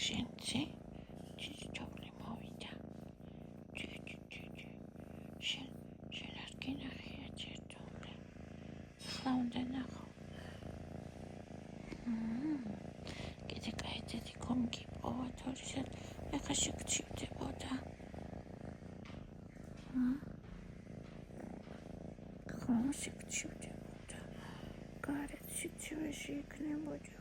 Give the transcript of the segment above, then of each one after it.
შენცი თოვლი მოვიდა. შენ არ გინახია ჯერ თოვლი. ხლა უნდა ნახო. კიდე კაი კომგიპოვა თორისად ეხა შეგჩივდებოდა. ხომ შეგჩივდებოდა. გარეთ სიცივეში იქნებოდა.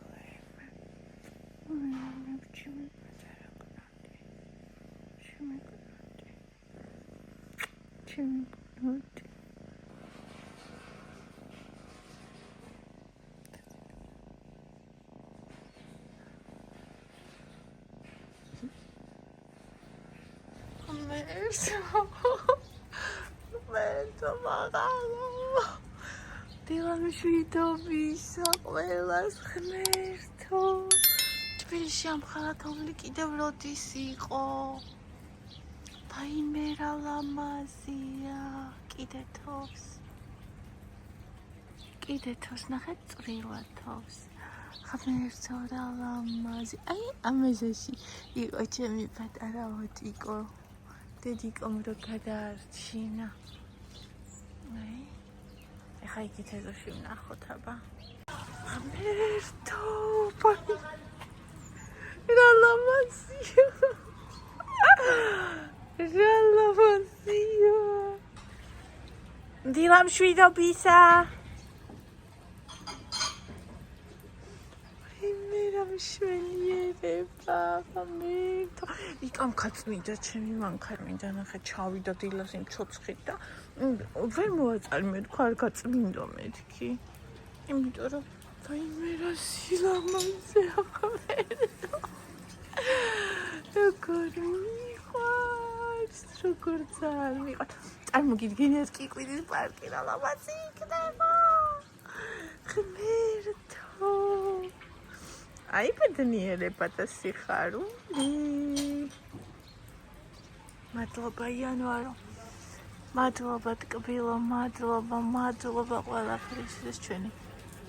დილამშვიდობისა ყველას ღმერთო. თბილისში ამხელა თოვლი კიდევ როდის იყო? ვაიმე რა ლამაზია. კიდე თავს ნახეთ წვრილად თავს. ღმერთო რა ლამაზი. აი ამაზეში იყო ჩემი პატარა ოტიკო. დედიკომ რო გადაარჩინა. აი ეხა იქით ეზოში ვნახოთ აბა. ღმერთო რა ლამაზია. რა ლამაზია. დილამშვიდობისა. მშვენიერება ღმერთო. იქამ ქაწმინდა ჩემი მანქანა მინდა ნახე ჩავიდა დილას იმ ცოცხლით და ვერ მოაწარმოეთ ხარ გაწმინდა მეთქი. იმიტომ რომ ვაიმე რა სილამაზე ღმერთო. როგორ მიყვარს, როგორ ძალიან მიყვარს. წარმოგიდგენიათ კიკვირის პარკი რა ლამაზი იქნება. ღმერთო. აი ბედნიერება და სიხარული. მადლობა იანვარო. მადლობა ტკბილო, მადლობა ყველაფრისთვის ჩვენი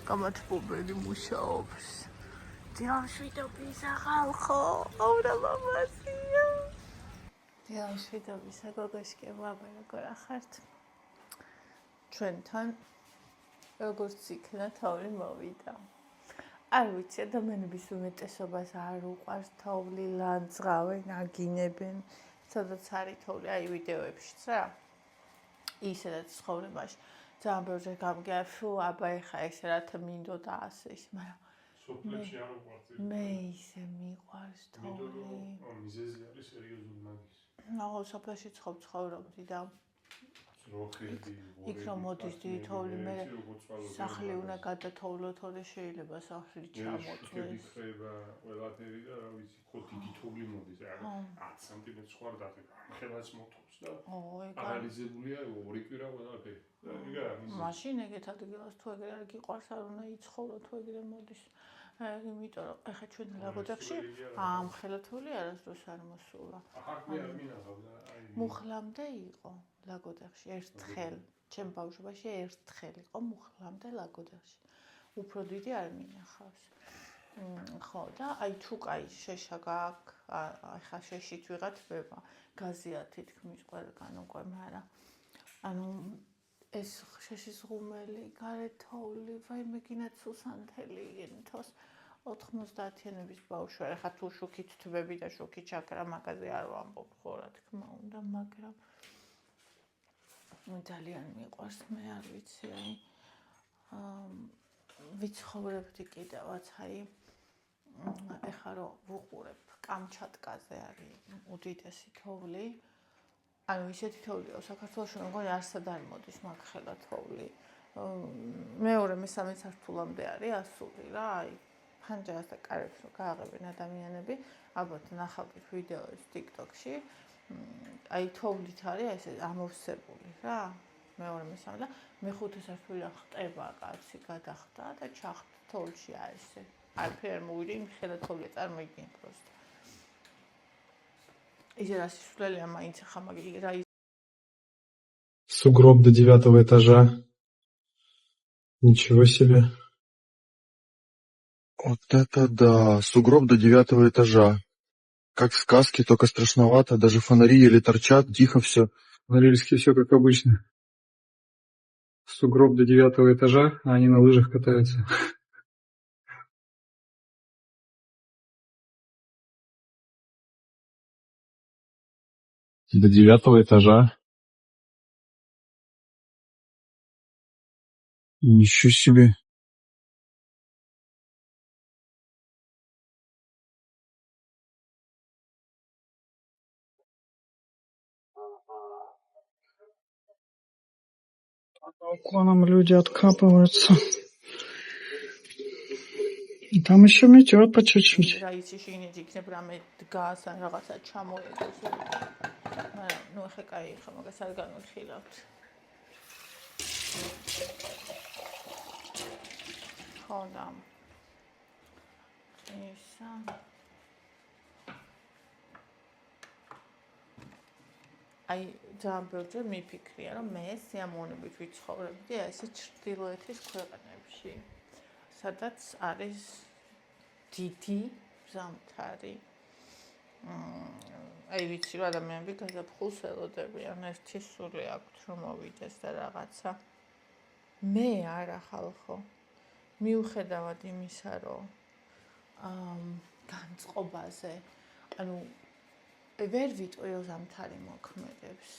გამათბობელი მუშაობს. დილამშვიდობისა ხალხო, რა ლამაზია. დილამშვიდობისა გოგოშკებო, როგორ ახართ? ჩვენთან როგორც იქნა თოვლი მოვიდა. არ ვიცი, ადამიანების უმეტესობას არ უყვარს თოვლი, ლანძღავენ, აგინებენ, სადაც არის თოვლი, აი ვიდეოებშიც რა. ისედაც ცხოვრებაში ძალიან ბევრჯერ გამგია, ფუ, აბა ეხა ეს რათა მინდოდა ასე ის, მაგრამ სოფლებში არ უყვარს. მე ისე მიყვარს თოვლი. მიზეზი არის სერიოზული მაგის. ნახო, სოფლში ცხოვრობდი და იქ რომ მოდის დიდი თოვლი, მე სახლი უნდა გადათოვლო, თორე შეიძლება სახლი ჩამოწვეს. ხება ყველაფერი და რა ვიცი, ხო დიდი თოვლი მოდის, რა 10 სანტიმეტრს ხარ დაგე. ხელას მოთოვს და ანალიზებულია 2 კვირა ყველაფერი. მაშინ ეგეთ ადგილას თუ ეგრე არ გიყვარს, არ უნდა იცხოვრო თუ ეგრე მოდის. იმიტომ რომ ეხა ჩვენ ლაგოდეხში ამხელა თოვლი არასდროს არ მოსულა. მუხლამდე იყო ლაგოდეხში ერთხელ. ჩემ ბავშვობაში ერთხელ იყო მუხლამდე ლაგოდეხში. უფრო დიდი არ მინახავს. ხო და აი თუ კაი შეშა გაქვს, ახლა შეშით ვიღათ ბება. გაზია თითქმის ყველგან უკვე, მაგრამ ანუ ეს შეშის ღუმელი, გარეთ თოვლი, ვაიმე გინათ სუსანთელი ითოს 90-იანების ბავშვი, ახლა თუ შუქით თბები და შუქი ჩაქრა, მაგაზე არ ვამბობ ხო რა თქმა უნდა, მაგრამ ძალიან მიყვარს, მე არ ვიცი, აი ვიცხოვრებდი კიდევაც, აი ეხლა რომ ვუყურებ კამჩატკაზე არის უდიდესი თოვლი. ანუ ისეთი თოვლია, საქართველოში მეგონი არსად არ მოდის მაგხელა თოვლი. მეორე მესამე სართულამდე არის ასული რა, აი ფანჯარას და კარებს რო გააღებენ ადამიანები, ალბათ ნახავთ ვიდეოებს TikTok-ში. აი თოვლით არის ესე ამოვსებული რა, მეორე მესამე და მეხუთე სართულიდან ხტება კაცი გადახტა და ჩახტა თოვლში არის ესე. არაფერი არ მოვიდა, იმხელა თოვლია, წარმოიდგინე просто. Изи раз сюда маленький хамаги. Сугроб до 9 этажа. Ничего себе. Вот это да, сугроб до 9 этажа. как сказки, только страшновато. Даже фонари еле торчат, тихо все. Норильске все как обычно. Сугроб до 9-го этажа, а они на лыжах катаются. До 9-го этажа. Ничего себе. Балконом люди откапываются. И там еще метет по чуть-чуть. რა იცი შიგნით იქნებ რამე დგას ან რაღაცა ჩამოეკოს. მაგრამ ნუ ახლა კაი ხა მაგას არ განვიხილავთ. ხო და ისა აი ძალიან ბევრჯერ მიფიქრია რომ მე სიამოვნებით ვიცხოვრებდი ესე ჩრდილოეთის ქვეყნებში სადაც არის დიდი ზამთარი აი ვიცი რომ ადამიანები გაზაფხულს ელოდებიან ერთი სული აქვთ რომ მოვიდეს და რაღაცა მე არა ხალხო მიუხედავად იმისა რომ განწყობაზე ანუ ვერ ვიტყვი რომ ზამთარი მოქმედებს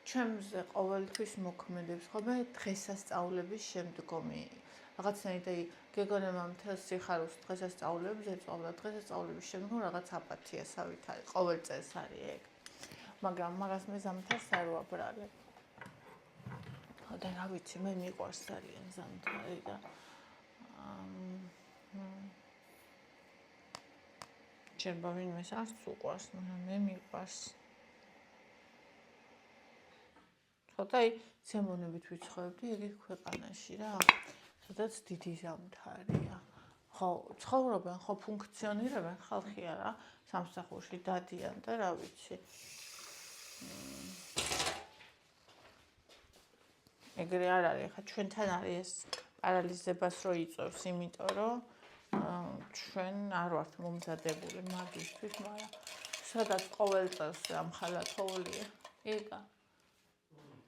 ჩემზე ყოველთვის მოქმედებს ხოლმე დღესასწაულების შემდგომი რაღაცნაირად გეგონება მთელ სიხარულს დღესასწაულებს ეწვავდა დღესასწაულების შემდგომ რაღაც აპათიასავით არის ყოველ წელს არის ეგ მაგრამ მაგას მე ზამთარს არ ვაბრალებ და რა ვიცი მე მიყვარს ძალიან ზამთარი და შეიძლება ვინმეს არც უყვარს მაგრამ მე მიყვარს ცოტა სიამოვნებით ვიცხოვრობდი ეგ ქვეყანაში რა სადაც დიდი ზამთარია ხო ცხოვრობენ ხო ფუნქციონირებენ ხალხი არა სამსახურში დადიან და რა ვიცი ეგრე არ არის ხა ჩვენთან არის ეს პარალიზებას რო იწვევს იმიტომ რომ ჩვენ არ ვართ მომზადებული მაგისთვის მაგრამ სადაც ყოველ წელს ამ ხალათოვლია ეკა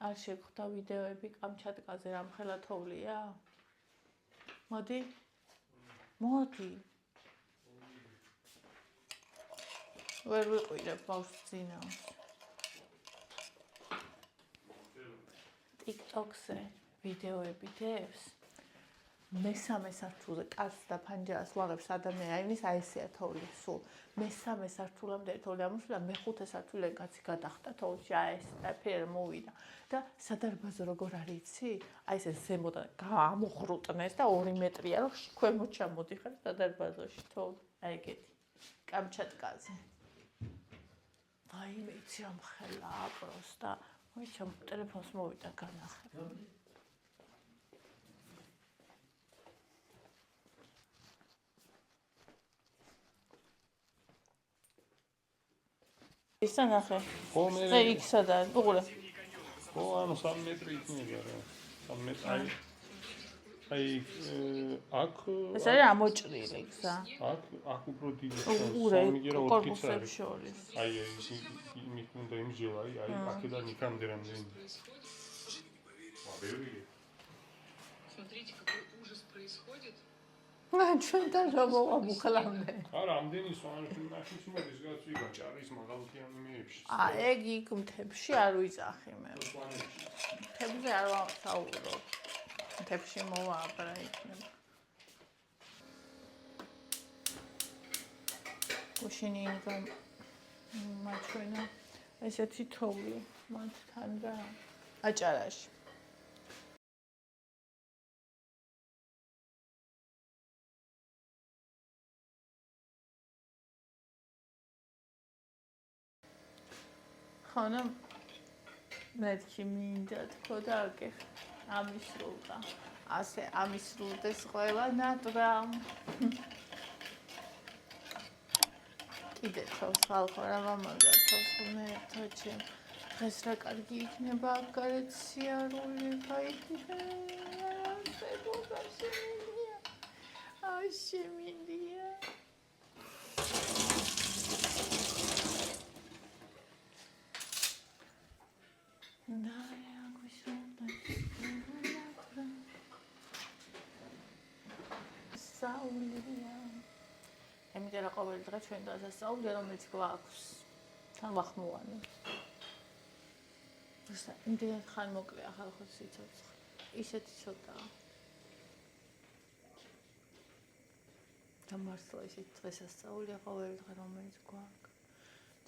არ შეგხვდა ვიდეოები კამჩატკაზე რამ ხელათოვლია? მოდი. ვერ ვიყვირებ ბავშვს ძინავს. TikTok-ზე ვიდეოები დევს. მესამე სართულზე კაცს და ფანჯარას ვაღებს ადამიანის აი ესეა თოვლი სულ. მესამე სართულამდე თოვლი ამოსულა მეხუთე სართულზე კაცი გადახტა თოვლში აი ეს ფერ მოვიდა და სადარბაზო როგორ არის იცი? აი ეს ზემოდან გამოღრუტნეს და 2 მეტრია რომ ქვემოთ ჩამოდიხარ სადარბაზოში თოვლი. აი ეგეთი. კამჩატკაზე. აი მე იცი ამ ხელა პროსტა. მოიცა ტელეფონს მოვიდა განახე. ისა ნახე. ხო მე და იქ სადაა? უყურე. ხო ანუ 3 მეტრი იქნება რა. 3 მეტრი. აი აქ ეს არის ამოჭრილი გზა. აქ უფრო დიდი უყურე კორპუსებს შორის. აი ის იმით უნდა იმჟევა, აი აქედან იქამდე რამდენი. Смотрите, какой ужас происходит. ჩვენ და როგორ ამხლამდე. არა, ამდენი სვანში ნახის მოდის გაწვი გაჭარის მაგალითიანი მეებში. ეგ იქ მთებში არ ვიძახი მე. მთებზე არ ვსაუბრობ. მთებში მოვააბრა იქნება. გუშინი ინგამ მაჩვენა ესეთი თოვლი მათთან და აჭარაში. ხანა მეთქი მინდა თქო და აკე ამისრულდა ასე ამისრულდეს ყველა ნატრა კიდე თავს ხალხო რა მომაგა თავს მე თოჩი დღეს რა კარგი იქნება გარეთ სიარული გაიქნება აი შემილია საულია. ემიტომ რა ყოველი დღე ჩვენ დასასწაულია, რომელიც გვაქვს. თან ვახმოვანი. ისა იმდენად ხან მოკლეა ხალხო სიცოცხლე. ისეთი ცოტაა. და მართლა ისეთი დღესასწაულია ყოველი დღე რომელიც გვაქვს.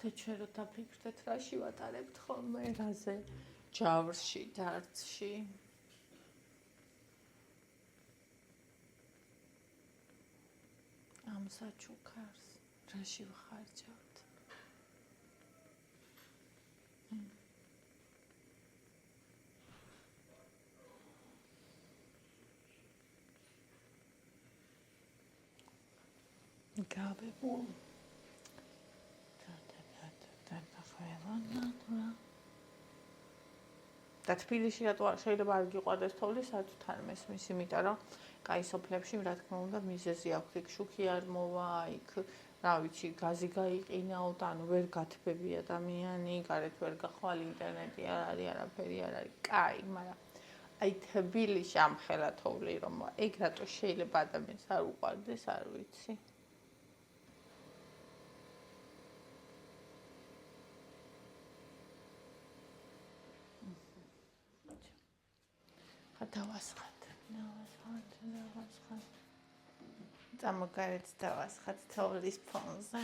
და ჩვენ რო დაფიქრდეთ რაში ვატარებთ ხოლმე, რაზე? ჯავრში, დარცში. ამ საჩუქარს რაში ვხარჯავთ? გავებულ და თბილისში რატო შეიძლება არ გიყვარდეს თოვლის საერთოდ თან მესმის, იმიტომ რომ კაი სოფლებში რა თქმა უნდა მიზეზი აქვს, იქ შუქი არ მოვა, იქ რა ვიცი, გაზი გაიყინაოთ, ანუ ვერ გათბები ადამიანი, გარეთ ვერ გახვალ, ინტერნეტი არ არის, არაფერი არ არის. კაი, მაგრამ აი თბილისში ამ ხელა თოვლი რომ ეგ რატო შეიძლება ადამიანს არ უყვარდეს, არ ვიცი. დავასხათ. წამოგარეთ დავასხათ თოვლის ფონზე.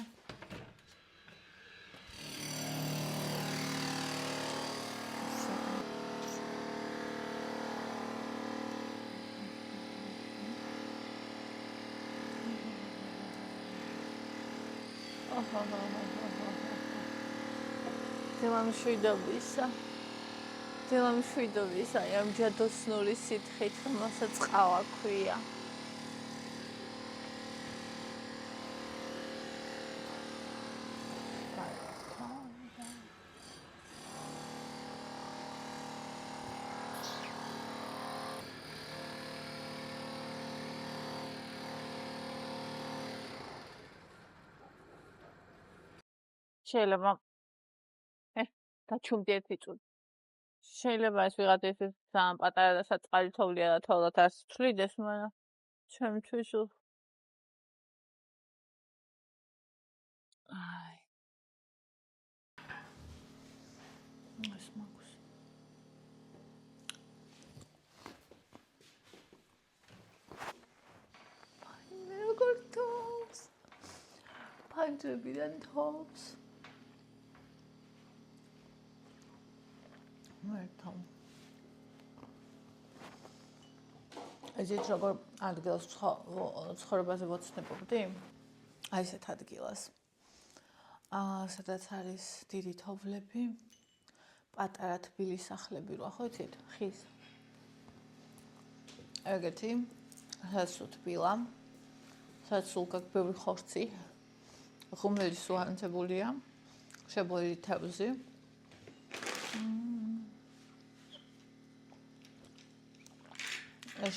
დელამშვიდობისა, ამ ჯადოსნური სითხით, რომელსაც ყავა ქვია. შეიძლება დაჩუმდი ერთი წუთი. შეიძლება ეს ვიღაც ეს ძალიან პატარა და საწყალი თოვლია და თოვლად არ სთვლიდეს, მაგრამ ჩემთვის აი ეს მაქვს. მე როგორ თავს? ფანჯრებიდან თავს. მერტო. ეზეთ როგორ ადგილს ცხოვრებაზე ვოცნებობდი? აი ესეთ ადგილას. სადაც არის დიდი თოვლები, პატარა თბილი სახლები რა ხო იცით? ხის. ეგეთი, სადაც თბილა, სადაც სულ გაქვს ბევრი ხორცი, ღუმელი სუანცებულია, შებოლილი თევზი.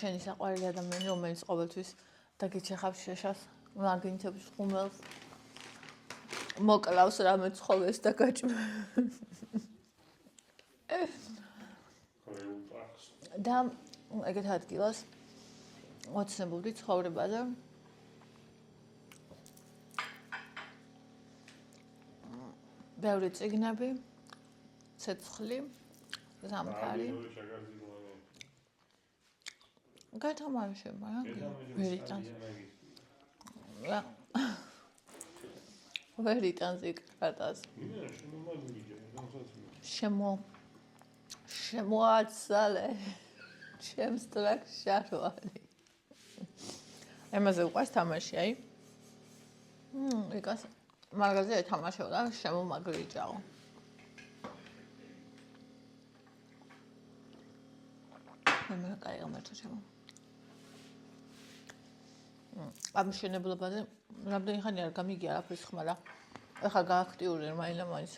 შენი საყვარელი ადამიანი, რომელიც ყოველთვის დაგიჩეხავს შეშას, მაგინთებს ღუმელს, მოკლავს რამე ცხოველს და გაჭმევს. და ეგეთ ადგილას ოცნებობდი ცხოვრებაზე. ბევრი წიგნები, ცეცხლი, ზამთარი. გათამაშება რა? ვერ იტანს იქ კარტას. შემოაცალე. ჩემს ტრაქს შარვარი. ემაზე უყვარს თამაში, აი. ეკას მაგაზე ეთამაშო და შემომაგრიჭაო. მე კაი გამარჯვა ჩემო. ამ მშენებლობაზე რამდენი ხანი არ გამიგი არაფრის ხმარა. ეხლა გააქტიურე მაინც.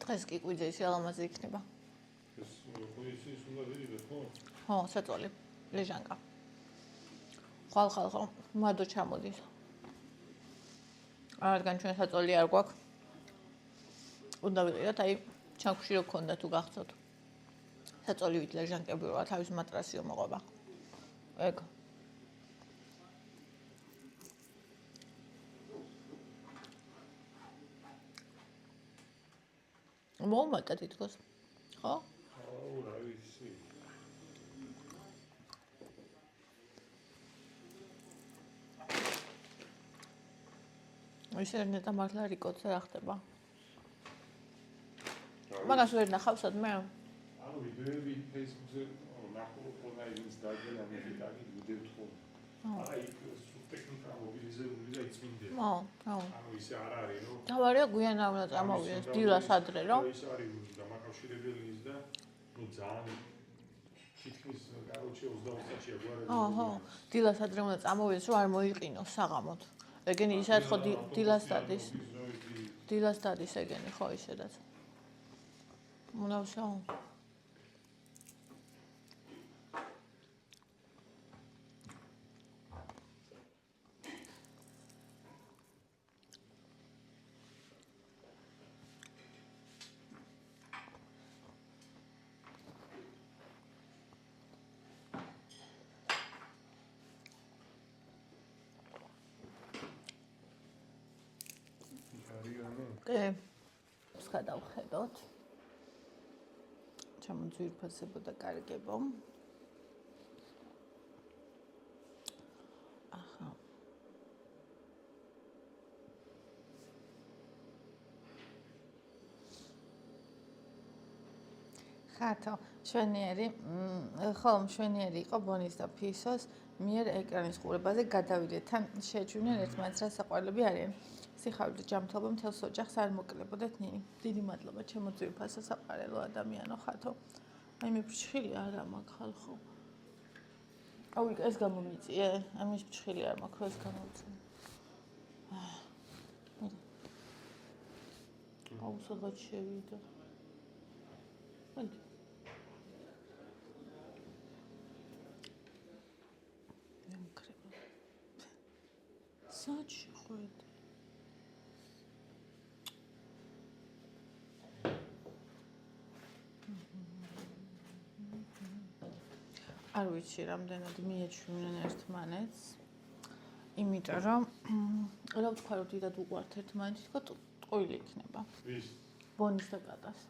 დღეს კი კვიძე ისე ალამაზი იქნება. ეს ის უნდა ვიდიდე ხო? ხო, საწოლი. ლეჟანკა. ხალ მადო ჩამოდის. რადგან ჩვენ საწოლი არ გვაქვს. უნდა ვიყიდოთ, აი ჩაქუში რო გქონდა თუ გახსოვთ. საწოლივით ლეჟანკები რა თავის მატრასიო მოყვება. ეგ. მომატა თითქოს. ხო? აუ რა ვიცი. ისე ნეტა მართლა რიკოც რა ხდება. მაგას ვერ ნახავსად მე? ანუ ვიდეოები Facebook-ზე ნახულობ ის დაგენ ამერიკაში ვიდეო თქო. აი ტექნიკა მობილიზებული და იწმინდე. ანუ ისე არ არის, რომ თავარია გვიან არ უნდა წამოვიდეს დილას ადრე, რომ ის არის დამაკავშირებელი ის და ნუ ძალიან თითქმის კაროჩე 20 საათია გვარი. აჰა, დილას ადრე უნდა წამოვიდეს, რომ არ მოიყინოს საღამოთ. ეგენი ისაც ხო დილას დადის. დილას დადის ეგენი ხო ისედაც. მონავსო. კი, გადავხედოთ. ჩამოძვირფასებო და კარგებო. აჰა. ხათო, შვენიერი, ხო, შვენიერი იყო ბონის და ფისოს მიერ ეკრანის ყურებაზე გადავიდეთ. თან შეჩვენენ ერთმანეთს რა საყვარლები არიან. სიხარული ჯანმრთელობა მთელს ოჯახს არ მოკლებოდეთ ნინი. დიდი მადლობა ჩემო ძვირფასო საყვარელო ადამიანო ხათო. აი მე ფრჩხილი არა მაქვს ხალხო. აუ ეს გამომიწიე? ამის ფრჩხილი არ მაქვს, ეს გამომიწიე. აუ სადღაც შევიდა. მოდი. მემკრება. საჩი ხვედი. არ ვიცი რამდენად მიეჩვენენ ერთმანეთს. იმიტომ რომ რა ვთქვა რომ დიდად უყვართ ერთმანეთს, თქო ტყუილი იქნება. ვის? ბონის და კატას.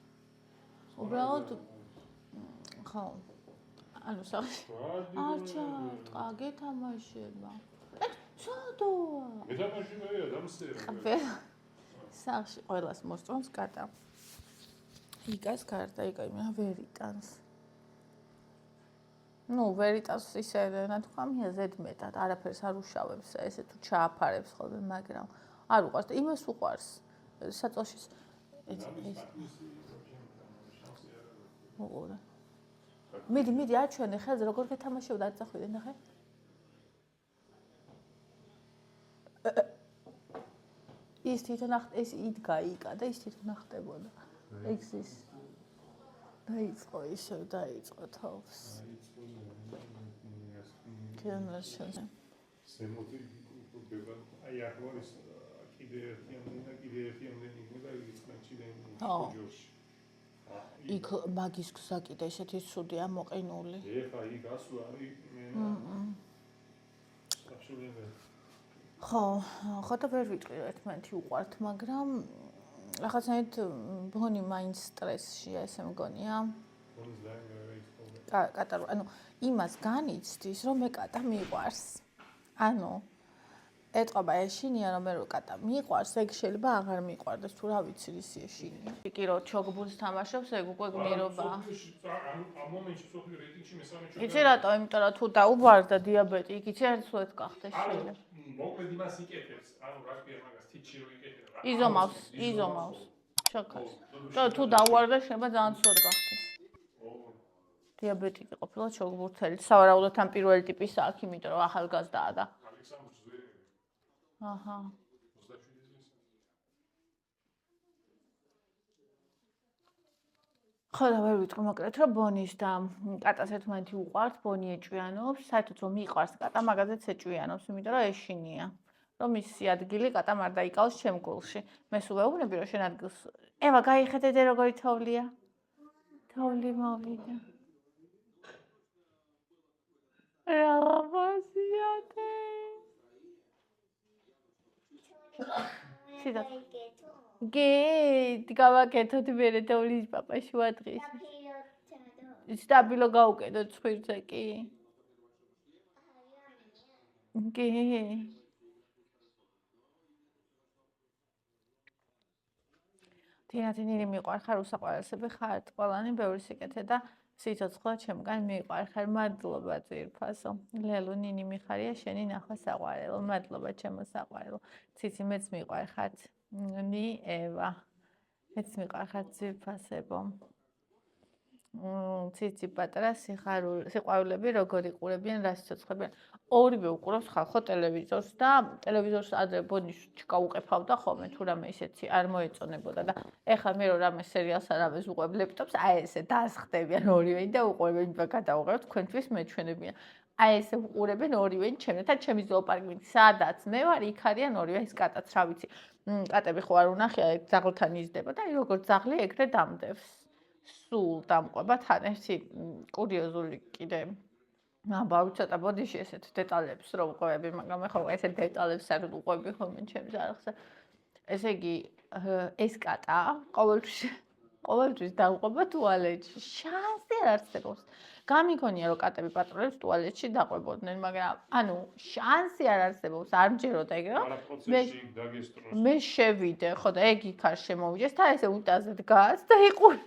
უბრალოდ ხო. ანუ სახში. არ ჩავტყა, გეთამაშება. ცოდოა. მეთამაშებია დამსერა. აბა. სახში ყველას მოსწონს კატა. იკას გარდა, იკა იმენა ვერ იტანს. ნუ ვერ იტანს ისე რა თქვა მე ზედმეტად არაფერს არ უშავებს ესე თუ ჩააფარებს ხოლმე მაგრამ არ უყვარს და იმას უყვარს საწოლში ეს მოყურე მიდი აჩვენე ხელზე როგორ გეთამაშებდა არ წახვიდე ნახე ის თვითონ ეს იდგა იკა და ის თვითონ ახტებოდა ეგზის დაიწყო ისე დაიწყო თავს Конечно. Семоти купება. აი ახლა კიდე ერთი ამდენი იქნება ის მაჩიდან ჯოში. იქ მაგის გზა კიდე ესეთი ცუდია მოყინული. ეხა იქ ასო არის მე. აბსოლუტურად. ხო და ვერ ვიტყვი ერთმანეთი უყვართ, მაგრამ რაღაცნაირად ბონი მაინც სტრესშია ესე მგონია. ბონის დაინგრევა ის ხოლმე. კატარო, ანუ იმას განიცდის, რომ მე კატა მიყვარს. ანუ ეთყობა ეშინია, რომ მე რო კატა მიყვარს, ეგ შეიძლება აღარ მიყვარდეს, თუ რა ვიცი ისი ეშინია. კი რო ჩოგბურს თამაშობს, ეგ უკვე გმირობა. ანუ ამ მომენტში სოფლიო რეიტინგში მესამე ჩოგბური. იცი რატო? იმიტომ რომ თუ დაუბარდა დიაბეტი, იქ იცი არ სულეთ გახდეს შეიძლება. მოკლედ იმას იკეთებს, ანუ რა ქვია მაგას თითში რო იკეთება. იზომავს. შოკას. თუ დაუვარდა შეიძლება ძალიან სულეთ გახდეს. დიაბეტიკი ყოფილა ჩოგბურთელი. სავარაუდოდ ამ პირველი ტიპის აქვს, იმიტომ რომ ახალგაზრდაა და. ალექსანდრ ზვერევი. აჰა. 27 წლის. ხო და ვერ ვიტყვი მოკლედ რომ ბონის და კატას ერთმანეთი უყვართ, ბონი ეჭვიანობს, საერთოდ რომ მიყვარს კატა, მაგაზეც ეჭვიანობს, იმიტომ რომ ეშინია. რომ მისი ადგილი კატამ არ დაიკავოს ჩემ გულში. მე სულ ვეუბნები, რომ შენ ადგილს ევა, გაიხედე როგორი თოვლია. თოვლი მოვიდა. რა ვაზიათე. სიდა. გავაკეთოთ მერე თოვლის პაპაში ვადღის. სტაბილო გაუკეთოთ ცხვირზე კი. კი. თინათინი მიყვარ ხარ უსაყვარლესები ხართ ყველანი ბევრი სიკეთე და სიცოცხლე ჩემგან მიყვარ ხარ მადლობა ძვირფასო ლელო ნინი მიხარია შენი ნახვა საყვარელო მადლობა ჩემო საყვარელო ციცი მეც მიყვარ ხართ ნი ევა მეც მიყვარ ხართ ძვირფასებო ციცი პატარა სიყვარულები როგორ იყურებიან რა სიცოცხლებიან ორივე უყურებს ხალხო ტელევიზორს და ტელევიზორს ადრე ბონიშ ჩკაუყეფავდა ხოლმე თუ რამე ისეთი არ მოეწონებოდა და ეხლა მე რომ რამე სერიალს არავის უყურებ ლეპტოპს აი ესე დასხდებიან ორივე და უყურებენ და გადავუყურებთ თქვენთვის მეჩვენებიან აი ესე უყურებენ ორივე ჩემთან ჩემი ზოოპარკი სადაც მე ვარ იქ არიან ორივე ეს კატაც რა ვიცი კატები ხო არ უნახია ძაღლთან იზრდება და აი როგორც ძაღლი ეგრე დამდევს სულ დამყვება თან ერთი კურიოზული კიდე ამბავი ცოტა ბოდიში ესეთ დეტალებს რომ ყვები, მაგრამ მე ხო ესეთ დეტალებს არ ვყვები ხოლმე ჩემს არხზე. ესე იგი ეს კატა ყოველთვის დაუყვება ტუალეტში. შანსი არ არსებობს. გამიგონია რომ კატები პატრონებს ტუალეტში დაყვებოდნენ, მაგრამ ანუ შანსი არ არსებობს, არ მჯეროდა ეგრე რომ მე შევიდე, ხო და ეგ იქ არ შემოვიდეს და ესე უტაზე დგას და იყურე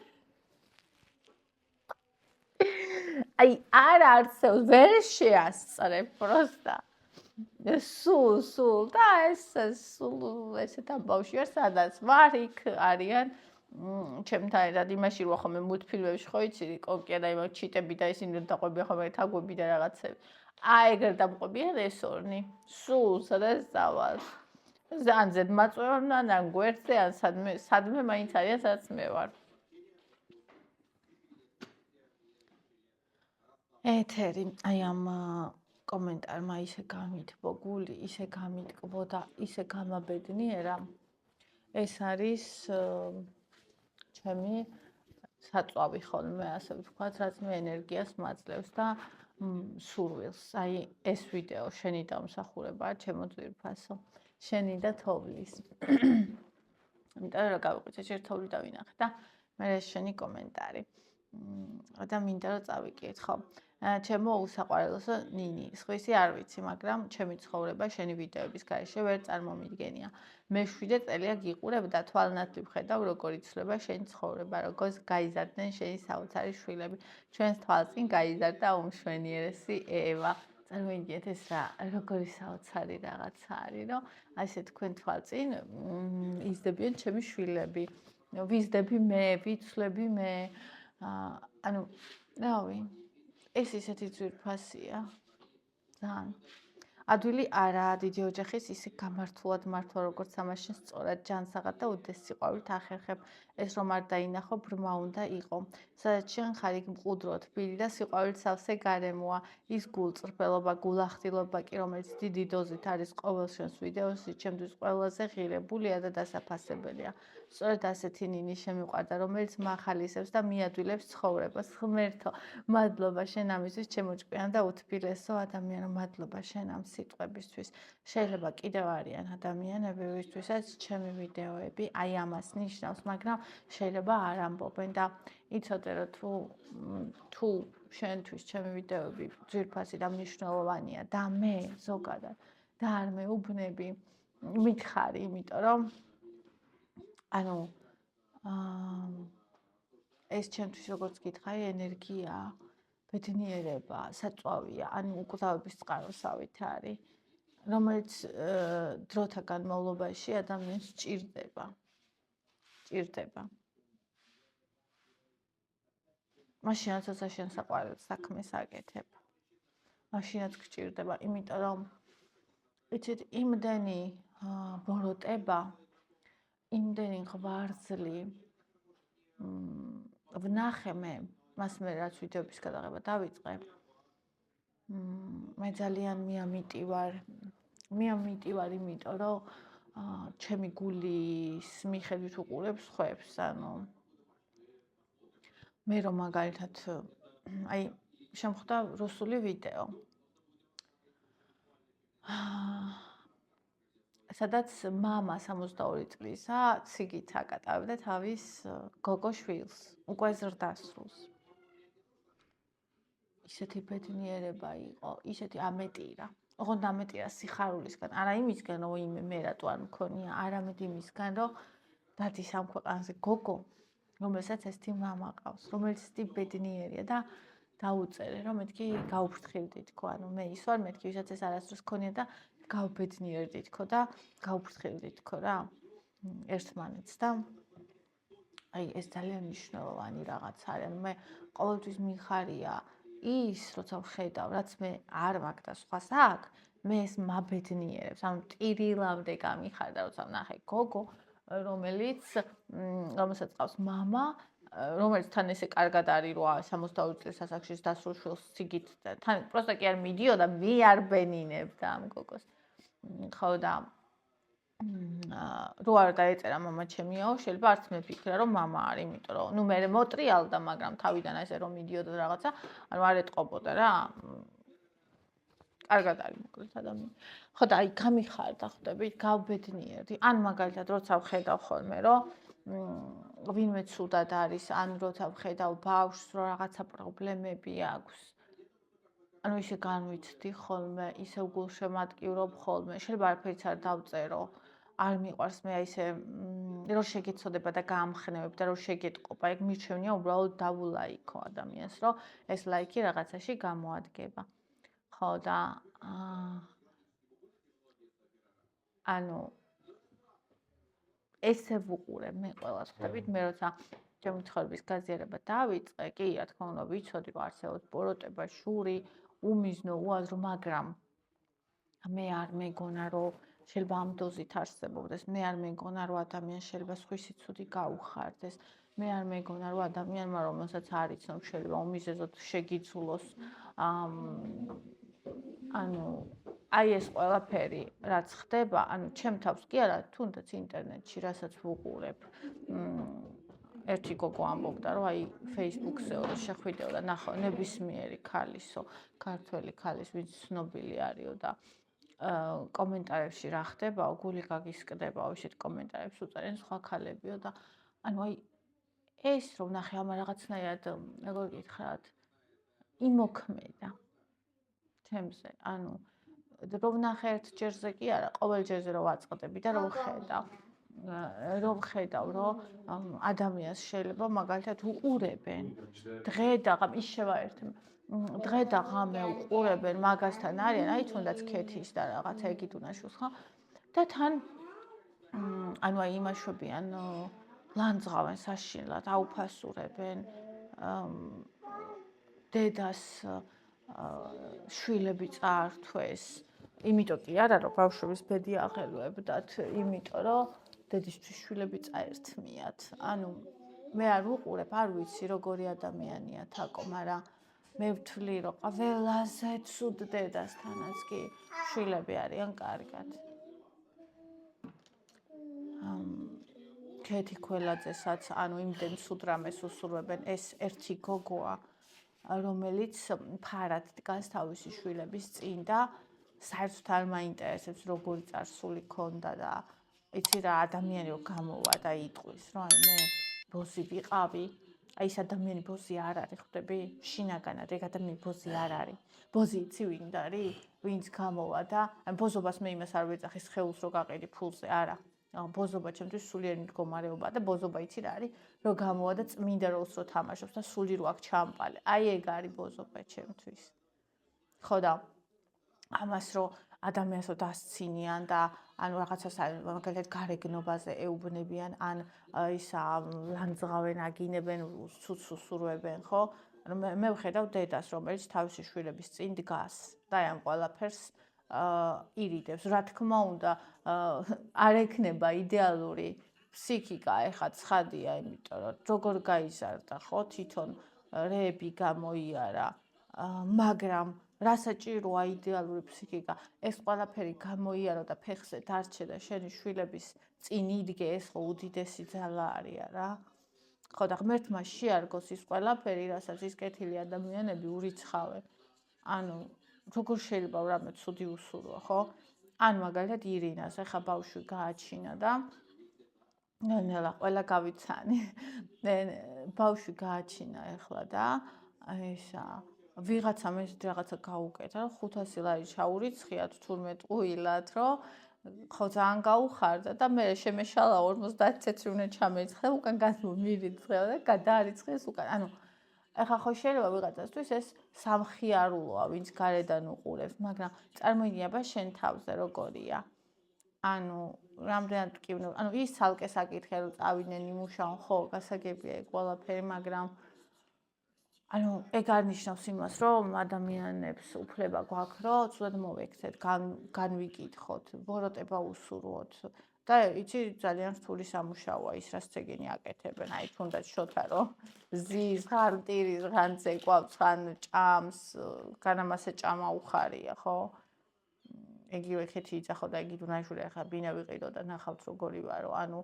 აი არ არსებობს ვერ შეასწრებ პროსტა სულ და სულ ესეთ ამბავში ვარ სადაც ვარ იქ არიან ჩემთან ერთად იმაში რო ხომ მულტფილმებში ხო იცი კონკრეტად აი მაგ ჩიტები და ისინი რომ დაყვებიან ხომ თაგვები და რაღაცები აი ეგრე დამყვებიან ეს ორნი სულ სადაც დავალ ან ზედმაწვევან ან გვერდზე ან სადმე მაინც არიან სადაც მე ვარ ეთერი აი ამ კომენტარმა ისე გამითბო გული, ისე გამიტკბო და ისე გამაბედნიერა. ეს არის ჩემი საწვავი ხოლმე, ასე ვთქვათ, რაც მე ენერგიას მაძლევს და სურვილს. აი ეს ვიდეო შენი დამსახურებაა, ჩემო ძვირფასო. შენი და თოვლის. იმიტომ რომ გავიყვეთ ეს თოვლი დავინახე და მე შენი კომენტარი. და მინდა რომ წავიკითხო. ჩემო უსაყვარელოსო ნინი, სხვისი არ ვიცი, მაგრამ ჩემი ცხოვრება შენი ვიდეოების გარეშე ვერ წარმომიდგენია. მე 7 წელია გიყურებ და თვალნათლივ ხედავ, როგორ იცვლება შენი ცხოვრება, როგორ გაიზარდნენ შენი საოცარი შვილები. ჩვენს თვალწინ გაიზარდა უმშვენიერესი ევა. წარმოიდგინეთ ეს რა, როგორი საოცარი რაღაცა არის, რომ ასე თქვენ თვალწინ იზრდებიან ჩემი შვილები. ვიზრდები მე, ვიცვლები მე. ანუ რავი ეს ისეთი ძვირფასია ძალიან ადვილი არა დიდი ოჯახის ისე გამართულად მართვა როგორც ამაში სწორად ჯანსაღად და უდეს სიყვარულით ახერხებ ეს რომ არ დაინახო ბრმა უნდა იყო სადაც შენ ხარ იქ მყუდრო თბილი და სიყვარულით სავსე გარემოა ის გულწრფელობა გულახდილობა კი რომელიც დიდი დოზით არის ყოველ შენს ვიდეოში ჩემთვის ყველაზე ღირებულია და დასაფასებელია სწორედ ასეთი ნინი შემიყვარდა რომელიც მახალისებს და მიადვილებს ცხოვრებას ღმერთო მადლობა შენ ამისთვის ჩემო ჭკვიან და უთბილესო ადამიანო მადლობა შენ ამ სიტყვებისთვის შეიძლება კიდევ არიან ადამიანები ვისთვისაც ჩემი ვიდეოები აი ამას ნიშნავს მაგრამ შეიძლება არ ამბობენ და იცოდე რომ თუ შენთვის ჩემი ვიდეოები ძვირფასი და მნიშვნელოვანია და მე ზოგადად და არ მეუბნები მითხარი იმიტომ რომ ანუ ეს ჩემთვის როგორც გითხარი ენერგია ბედნიერება საწვავია ანუ უკურავების წყაროსავით არის რომელიც დროთა განმავლობაში ადამიანს ჭირდება მაშინაც როცა შენ საყვარელ საქმეს აკეთებ მაშინაც გჭირდება იმიტომ რომ იცით იმდენი ბოროტება იმდენი ღვარძლი ვნახე მე მას მე რაც ვიდეოების გადაღება დავიწყე მე ძალიან მიამიტი ვარ მე ამიტი ვარ, იმიტომ რომ ჩემი გულის მიხედვით უყურებს ხვებს, ანუ მე რომ მაგალითად აი შემხვდა რუსული ვიდეო. სადაც მამა 62 წლისა ციგით აკატავდა თავის გოგო შვილს, უკვე ზრდასრულს. ისეთი ბედნიერება იყო, ისეთი ამეტირა. ოღონდ ამეტირა სიხარულისგან, არა იმისგან, რომ იმე მე რატო არ მქონია, არამედ იმისგან, რომ დადის ამ ქვეყანაზე გოგო, რომელსაც ესეთი მამა ყავს, რომელიც ისეთი ბედნიერია და დაუწერე, რომ მეთქი გაუფრთხილდი თქო, ანუ მე ის ვარ, მეთქი ვისაც ეს არასდროს ქონია და გავბედნიერდი თქო და გაუფრთხილდი თქო რა. ერთმანეთს და აი ეს ძალიან მნიშვნელოვანი რაღაც არის. ანუ მე ყოველთვის მიხარია ის, როცა ვხედავ, რაც მე არ მაქვს და სხვას აქვს, მე ეს მაბედნიერებს. ანუ ტირილამდე გამიხარდა, როცა ვნახე გოგო, რომელსაც ყავს მამა, რომელიც თან ესე კარგად არის, რომ 62 წლის ასაკში დასრულ შვილს ციგით თან პროსტა კი არ მიდიოდა, მე არ ბენინებდა ამ გოგოს. ხო და რო არ დაეწერა მამა ჩემიაო, შეიძლება არც მე ფიქრა, რომ მამა არის, იმიტომ რომ ნუ მე მოტრიალდა, მაგრამ თავიდან ესე რომ მიდიოდა რაღაცა, ანუ არ ეტყობოდა რა. კარგად არის მოკლედ ადამიანი. ხო და აი გამიხარდა, ხვდებით, გავბედნიერდი. ან მაგალითად, როცა ვხედავ ხოლმე, რომ ვინმე ცუდად არის, ან როცა ვხედავ ბავშვს, რომ რაღაცა პრობლემები აქვს. ანუ ისე განვიცდი ხოლმე, ისე უგულშემატკივრობ ხოლმე, შეიძლება არაფერიც არ დავწერო. არ მიყვარს მე ისე რო შეგეცოდება და გაამხნევებ და რო შეგეტყობა, ეგ მირჩევნია უბრალოდ დავულაიქო ადამიანს, რომ ეს ლაიქი რაღაცაში გამოადგება. ხო და ანუ ესე ვუყურებ მე ყველას, ხვდებით, მე როცა ჩემი ცხოვრების გაზიარება დავიწყე, კი, რა თქმა უნდა, ვიცოდი, რომ არსებობს ბოროტება, შური, უმიზნო, უაზრო, მაგრამ მე არ მეგონა, რომ შეიძლება ამ დოზით არსებობდეს. მე არ მეგონა, რომ ადამიანს შეიძლება სხვისი ცუდი გაუხარდეს. მე არ მეგონა, რომ ადამიანმა, რომელსაც არ იცნობ, შეიძლება უმიზეზოდ შეგიცულოს. ანუ აი ეს ყველაფერი, რაც ხდება, ანუ ჩემ თავს კი არა, თუნდაც ინტერნეტში, რასაც ვუყურებ. ერთი გოგო ამბობდა, რომ აი Facebook-ზე შეხვიდეო და ნახო ნებისმიერი ქალისო, ქართველი ქალის, ვინც ცნობილი არისო და კომენტარებში რა ხდებაო, გული გაგისკდებაო, ისეთ კომენტარებს უწერენ სხვა ქალებიო და ანუ აი ეს რომ ნახე ამა რაღაცნაირად, როგორ გითხრათ, იმოქმედა ჩემზე, ანუ რომ ნახე ერთ ჯერზე კი არა, ყოველ ჯერზე რომ ვაწყდები და რომ ხედავ, რომ ადამიანს შეიძლება მაგალითად უყურებენ დღე და ღამე ისევა ერთმა დღე და ღამე უყურებენ მაგასთან არიან, აი თუნდაც ქეთის და რაღაცა ეგით უნაშოს, ხო? და თან ანუ აი იმაშვებიან ლანძღავენ საშინლად, აუფასურებენ დედას შვილები წაართვეს. იმიტომ კი არა, რომ ბავშვების ბედი აღელვებდათ, იმიტომ რომ დედისთვის შვილები წაერთმიათ. ანუ მე არ ვუყურებ, არ ვიცი როგორი ადამიანია თაკო, მაგრამ მე ვთვლი, რომ ყველაზე ცუდ დედასთანაც კი შვილები არიან კარგად. ქეთი ქველაძესაც, ანუ იმდენ ცუდ რამეს უსურვებენ, ეს ერთი გოგოა, რომელიც ფარად დგას თავისი შვილების წინ და საერთოდ არ მაინტერესებს როგორი წარსული ქონდა და იცი რა ადამიანი რო გამოვა და იტყვის, რომ აი მე ბოზი ვიყავი, აი ეს ადამიანი ბოზი არ არის, ხვდები? შინაგანად ეგ ადამიანი ბოზი არ არის. ბოზი იცი ვინ არის? ვინც გამოვა და აი ბოზობას მე იმას არ ვეძახი სხეულს რო გაყიდი ფულზე, არა. ბოზობა ჩემთვის სულიერი მდგომარეობაა და ბოზობა იცი რა არის? რო გამოვა და წმინდა როლს რო თამაშობს და სული რო აქ ჩამპალე. აი ეგ არის ბოზობა ჩემთვის. ხო და ამას რო ადამიანს რო დასცინიან და ანუ რაღაცას მაგალითად გარეგნობაზე ეუბნებიან, ან ისა ლანძღავენ, აგინებენ, ცუცს უსურვებენ, ხო? ანუ მე ვხედავ დედას, რომელიც თავისი შვილების წინ დგას და ამ ყველაფერს ირიდებს. რა თქმა უნდა, არ ექნება იდეალური ფსიქიკა, ეხლა ცხადია, იმიტომ რომ როგორ გაიზარდა, ხო, თვითონ რეები გამოიარა, მაგრამ რა საჭიროა იდეალური ფსიქიკა? ეს ყველაფერი გამოიარო და ფეხზე დარჩე და შენი შვილების წინ იდგე, ეს ხო უდიდესი ძალა არის რა. ხო და ღმერთმა შეარგოს ის ყველაფერი, რასაც ის კეთილი ადამიანები ურიცხავენ. ანუ როგორ შეიძლება რამე ცუდი უსურვო, ხო? ან მაგალითად ირინას ახლა ბავშვი გააჩინა და ნელა ყველა გავიცანი. ბავშვი გააჩინა ახლა და ისა ვიღაცამ ეს რაღაცა გაუკეთა, რომ 500 ლარი ჩაურიცხიათ თურმე ტყუილად, რომ ხო ძალიან გაუხარდა და მე შემეშალა 50 ცეცხლი უნდა ჩამერიცხა, უკან გადმომირიცხა და გადაარიცხეს უკან. ანუ ახლა ხო შეიძლება ვიღაცასთვის ეს სამხიარულოა, ვინც გარედან უყურებს, მაგრამ წარმოიდგინე შენ თავზე როგორია. ანუ რამდენად ტკივნე, ანუ ის ცალკე საკითხია, რომ წავიდნენ იმუშაონ, ხო, გასაგებია ეგ ყველაფერი, მაგრამ ანუ ეგ არ ნიშნავს იმას, რომ ადამიანებს უფლება გვაქვს, რომ ცუდად მოვექცეთ, განვიკითხოთ, ბოროტება უსურვოთ. და იცი ძალიან რთული სამუშაოა ის, რაც ეგენი აკეთებენ. აი თუნდაც შოთა რომ ზის, ხარტირის, ღანძე ყვავს, ხან ჭამს, განამასე ჭამა უხარია, ხო? ეგივე ხეთი იცახო და იგი დუნაიშვილი ახლა ბინა ვიყიდო და ნახავთ როგორი ვარო. ანუ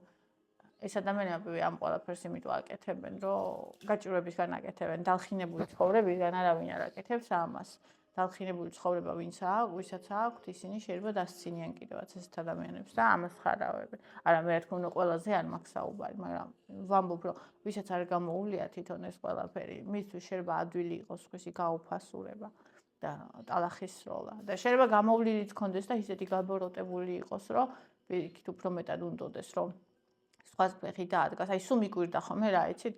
ეს ადამიანები ამ ყველაფერს იმიტომ აკეთებენ, რომ გაჭირვებისგან აკეთებენ, დალხინებული ცხოვრებისგან არავინ არ აკეთებს ამას. დალხინებული ცხოვრება ვისაც აქვთ, ისინი შეიძლება დასცინიან კიდევაც ესეთ ადამიანებს და ამას ხარავენ. არა მე რა თქმა უნდა ყველაზე არ მაქვს საუბარი, მაგრამ ვამბობ, რომ ვისაც არ გამოუვლია თვითონ ეს ყველაფერი, მისთვის შეიძლება ადვილი იყოს ხისი გაუფასურება და ტალახის სროლა. და შეიძლება გამოვლილი თქონდეს და ისეთი გაბოროტებული იყოს, რომ პირიქით უფრო მეტად უნდოდეს, რომ სხვას ფეხი დაადგას. აი სულ მიკვირდა ხოლმე რა, იცით?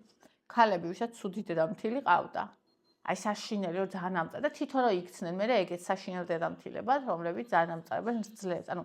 ქალები ვისაც ცუდი დედამთილი ყავდა. აი საშინელი რომ ძალიან ამწარ და თვითონ რომ იქცნენ მე ეგეც საშინელ დედამთილებად, რომლებიც ძალიან ამწარებენ ძლებს. ანუ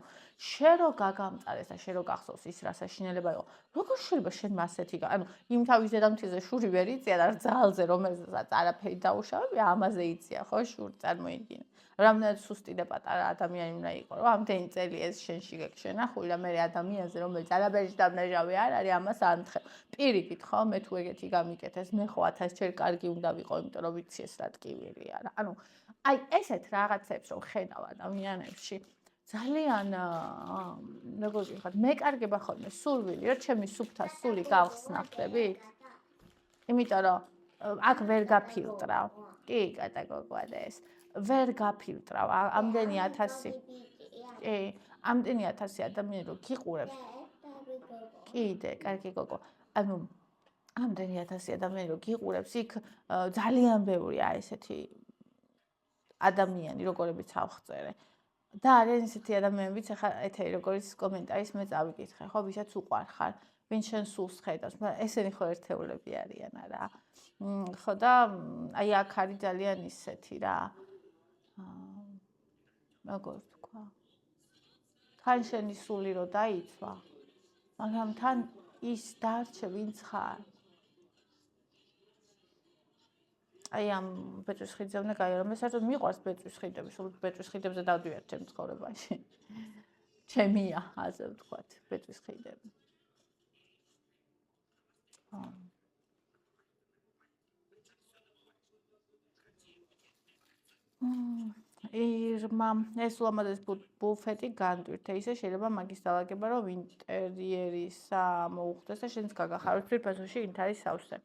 შენ რო გაგამწარეს და შენ რო გახსოვს ის რა საშინელება იყო. როგორ შეიძლება შენ მასეთი ანუ იმ თავის დედამთილზე შური ვერ იწია და ძალზე რომელსაც არაფერი დაუშავები, ამაზე იწია ხო შური წარმოიდგინე. რამდენად სუსტი და პატარა ადამიანი უნდა იყო, რომ ამდენი წელი ეს შენში გექშენახული და მე ადამიანზე რომელიც არაფერში დამნაშავე არ არის, ამას ანთხე. პირიქით ხო, მე თუ ეგეთი გამიკეთეს, მე ხო 1000 ჯერ კარგი უნდა ვიყო, იმიტომ რომ ვიცი ეს რა ტკივილია რა. ანუ აი ესეთ რაღაცებს რომ ხედავ ადამიანებში ძალიან როგორ ვიხარ, მეკარგება ხოლმე სურვილი, რომ ჩემი სუფთა სული გავხსნა ხდებით? იმიტომ რომ აქ ვერ გაფილტრავ. კი, კატა გოგვადეს. ვერ გაფილტრავ ამდენი 1000 კი ამდენი 1000 ადამიანი რო გიყურებს კიდე კარგი გოგო ანუ ამდენი 1000 ადამიანი რო გიყურებს იქ ძალიან ბევრია ესეთი ადამიანი როგორებიც ავხწერე და არიან ესეთი ადამიანებიც ახლა ეთერი როგორც კომენტარის მე წავიკითხე ხო ვისაც უყვარხარ ვინ შენ სულს ხედავს ესენი ხო ერთეულები არიან არა ხო და აი აქ არის ძალიან ისეთი რა როგორ თქვა თან შენი სული რო დაიცვა მაგრამ თან ის დარჩე ვინც ხარ აი ამ ბეწვის ხიდზე უნდა გაიარო მე საერთოდ მიყვარს ბეწვის ხიდები სულ ბეწვის ხიდებზე დავდივარ ჩემ ცხოვრებაში ჩემია ასე ვთქვათ ბეწვის ხიდები ირმა ეს ულამაზეს ბუფეტი განდვირთე ისე შეიძლება მაგის დალაგება რომ ინტერიერისა მოუხდეს და შენს გაგახაროს ფირფასოში ინთ არის სავსე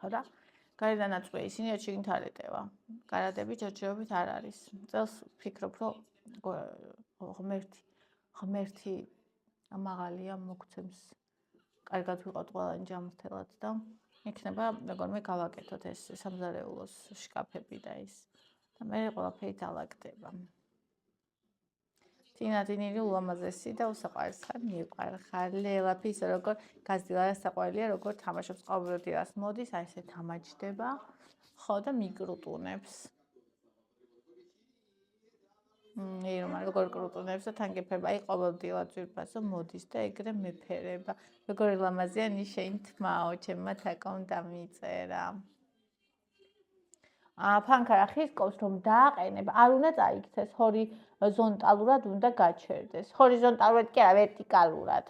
ხო და გარედან აწყვია ისინი ერთშიგნით არ ეტევა გარადები ჯერჯერობით არ არის წელს ვფიქრობ რომ ღმერთი მაღალია მოგცემს კარგად ვიყავთ ყველანი ჯანმრთელად და იქნება როგორმე გავაკეთოთ ეს სამზარეულოს შკაფები და ის და მე ყველაფერი დალაგდება. თინათინილი ულამაზესი და უსაყვარლესი ხარ, მიყვარხარ. ლელაფი ისე როგორ გაზდილა საყვარელია, როგორ თამაშობს ყოველდღე რას მოდის, აი ესე თამაშდება, ხო და მიკრუტუნებს. ირმა როგორ კრუტუნებს და თან გეფება, აი ყოველდღიურად ძვირფასო მოდის და ეგრე მეფერება. როგორ ულამაზია ნიშენ თმაო, ჩემმა თაკომ დამიწერა. ფანქარა ხისკობს რომ დააყენებ, არ უნდა წაიქცეს, ჰორიზონტალურად უნდა გაჩერდეს. ჰორიზონტალურად კი არა, ვერტიკალურად.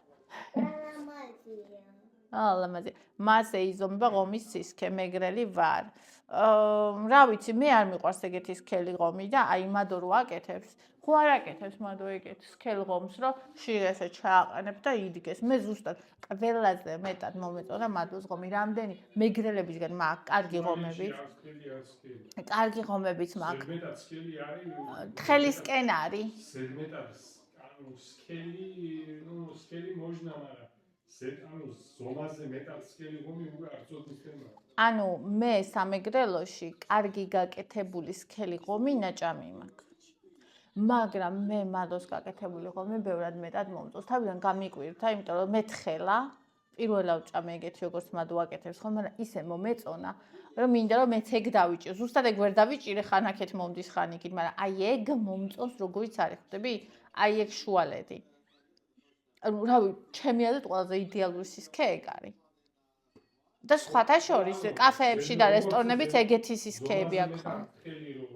ლამაზია. ლამაზია. მასზე იზომება ღომის სისქე, მეგრელი ვარ. რა ვიცი, მე არ მიყვარს ეგეთი სქელი ღომი და აი მადო რო აკეთებს, ხო არ აკეთებს მადო ეგეთ სქელ ღომს, რომ შიგესე ჩააყენებ და იდგეს. მე ზუსტად ყველაზე მეტად მომეწონა მადოს ღომი. რამდენი მეგრელებისგან მაქვს კარგი ღომები. კარგი ღომებიც მაქვს. ზედმეტად სქელი არის. თხელისკენ არის. ზედმეტად ანუ სქელი მოჟნა, მაგრამ ანუ ზომაზე მეტად სქელი ღომი უკვე არ წოდნის თემა. ანუ მე სამეგრელოში კარგი გაკეთებული სქელი ღომი ნაჭამი მაქვს. მაგრამ მე მადოს გაკეთებული ღომი ბევრად მეტად მომწონს. თავიდან გამიკვირდა, იმიტომ რომ მე თხელა პირველად ვჭამე ეგეთი როგორც მადო აკეთებს ხო, მაგრამ ისე მომეწონა, რომ მინდა რომ მეც ეგ დავიჭირო. ზუსტად ეგ ვერ დავიჭირე, ხან აქეთ მომდის ხან იქით, მაგრამ აი ეგ მომწონს როგორიც არის, ხვდები? აი ეგ შუალედი. ანუ რავი, ჩემი აზრით ყველაზე იდეალური სისქე ეგ არის. და სხვათა შორის კაფეებში და რესტორნებიც ეგეთი სისქეები აქვს. ხელი რო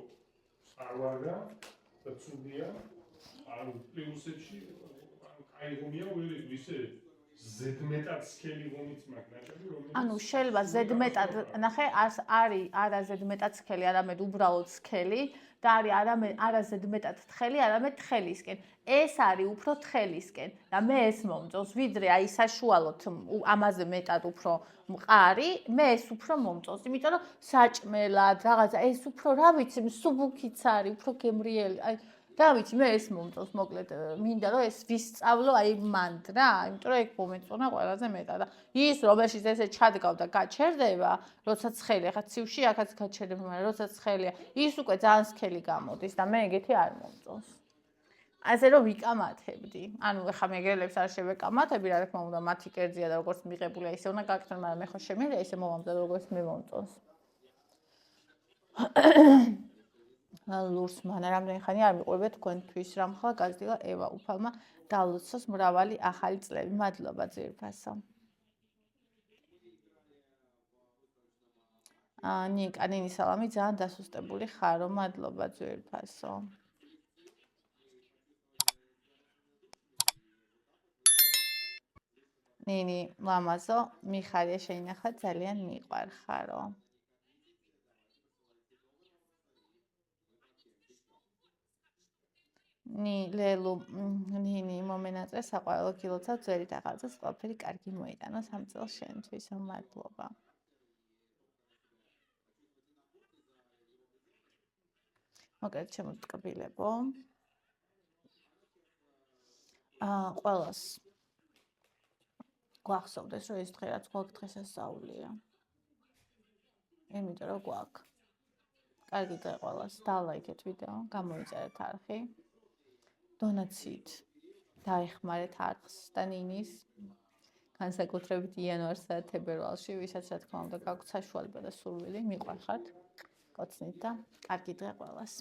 არვაგა და ცუდია, ანუ პლუსებში ანუ კაი ღომია ვერ ისე ზედმეტად სქელი ღომიც მაქვს ნაჭამი რომელიც ანუ შეიძლება ზედმეტად, ნახე, არის არა ზედმეტად სქელი, არამედ უბრალოდ სქელი და არის არა ზედმეტად თხელი, არამედ თხელისკენ. ეს არის უფრო თხელისკენ და მე ეს მომწონს, ვიდრე აი საშუალოდ ამაზე მეტად უფრო მყარი, მე ეს უფრო მომწონს, იმიტომ რომ საჭმელად რაღაცა ეს უფრო რა ვიცი, მსუბუქიც არის, უფრო გემრიელი. აი რა ვიცი, მე ეს მომწონს, მოკლედ მინდა რომ ეს ვისწავლო აი მანდ რა, იმიტომ რომ ეგ მომეწონა ყველაზე მეტად და ის რომელშიც ესე ჩადგავ და გაჩერდება, როცა ცხელი, ახლა ცივში აქაც გაჩერდება, მაგრამ როცა ცხელია, ის უკვე ძალიან სქელი გამოდის და მე ეგეთი არ მომწონს. ასე რომ ვიკამათებდი. ანუ ეხა მეგრელებს არ შევეკამათები, რა თქმა უნდა, მათი კერძია და როგორც მიღებულია, ისე უნდა გაკეთონ, მაგრამ მე ხო შემიძლია ისე მომამზადო, როგორც მე მომწონს. ლურს მანა რამდენი ხანი არ მიყურებია თქვენთვის რამხელა გაზრდილა ევა უფალმა დალოცოს მრავალი ახალი წლები. მადლობა ძვირფასო. ნიკა ნინი სალამი, ძალიან დასუსტებული ხარო. მადლობა ძვირფასო. ნინი მამაზო, მიხარია შეინახა, ძალიან მიყვარხარო. ლელუ ნინი მომენაწერე საყვარელო კილოცავ ძვერით ახალწელს ყველაფერი კარგი მოიტანო სამწელს შენთვის. მადლობა. მოკლედ შემოტკბილებო. ყველას გვახსოვდეს, რომ ეს დღე რაც გვაქვს დღესასწაულია. იმიტომ რომ გვაქვს. კარგი დღე ყველას. დალაიქეთ ვიდეო, გამოიწერეთ არხი. დონაციით დაეხმარეთ არხს და ნინის განსაკუთრებით იანვარსა და თებერვალში, ვისაც რა თქმა უნდა გაქვთ საშუალება და სურვილი, მიყვარხართ, კოცნით და კარგი დღე ყველას.